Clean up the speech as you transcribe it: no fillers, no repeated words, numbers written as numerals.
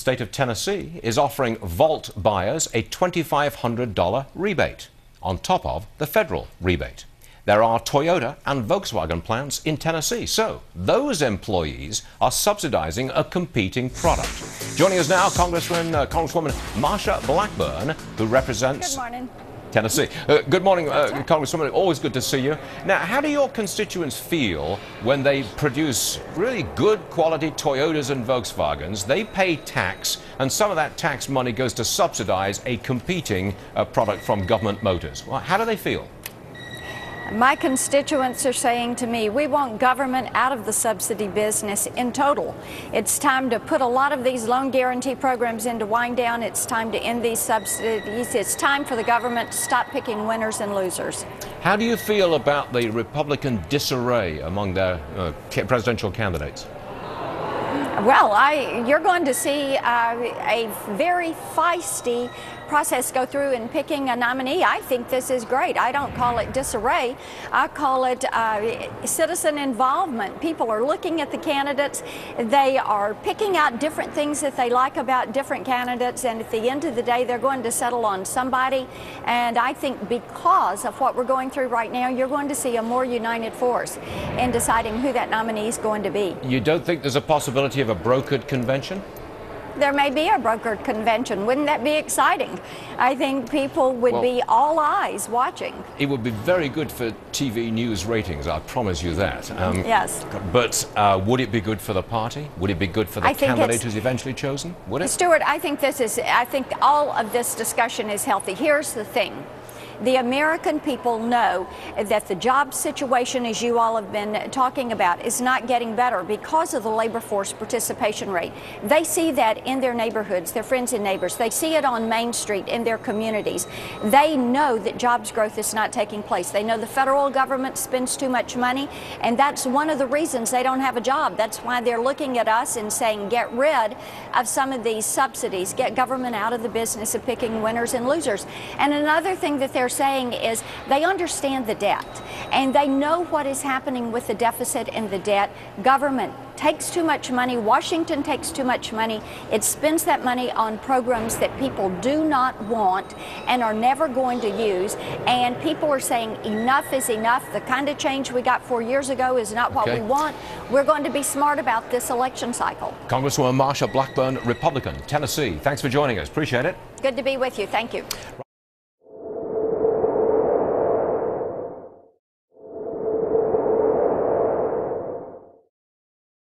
state of Tennessee is offering vault buyers a $2,500 rebate on top of the federal rebate. There are Toyota and Volkswagen plants in Tennessee, so those employees are subsidizing a competing product. Joining us now, Congresswoman Marsha Blackburn, who represents Tennessee. Good morning, Congresswoman. Always good to see you. Now, how do your constituents feel when they produce really good quality Toyotas and Volkswagens? They pay tax, and some of that tax money goes to subsidize a competing product from government motors. Well, how do they feel? My constituents are saying to me, we want government out of the subsidy business in total. It's time to put a lot of these loan guarantee programs into wind down. It's time to end these subsidies. It's time for the government to stop picking winners and losers. How do you feel about the Republican disarray among their presidential candidates? Well, you're going to see a very feisty process go through in picking a nominee. I think this is great. I don't call it disarray. I call it citizen involvement. People are looking at the candidates. They are picking out different things that they like about different candidates, and at the end of the day, they're going to settle on somebody. And I think because of what we're going through right now, you're going to see a more united force in deciding who that nominee is going to be. You don't think there's a possibility of a brokered convention? There may be a brokered convention. Wouldn't that be exciting? I think people would be all eyes watching. It would be very good for TV news ratings, I promise you that. Yes. But would it be good for the party? Would it be good for the candidate who's eventually chosen? Would it? Stuart, I think all of this discussion is healthy. Here's the thing. The American people know that the job situation, as you all have been talking about, is not getting better because of the labor force participation rate. They see that in their neighborhoods, their friends and neighbors. They see it on Main Street in their communities. They know that jobs growth is not taking place. They know the federal government spends too much money, and that's one of the reasons they don't have a job. That's why they're looking at us and saying, get rid of some of these subsidies, get government out of the business of picking winners and losers. And another thing that they're saying is they understand the debt, and they know what is happening with the deficit and the debt. Government takes too much money. Washington takes too much money. It spends that money on programs that people do not want and are never going to use. And people are saying enough is enough. The kind of change we got 4 years ago is not what we want. We're going to be smart about this election cycle. Congresswoman Marsha Blackburn, Republican, Tennessee. Thanks for joining us. Appreciate it. Good to be with you. Thank you.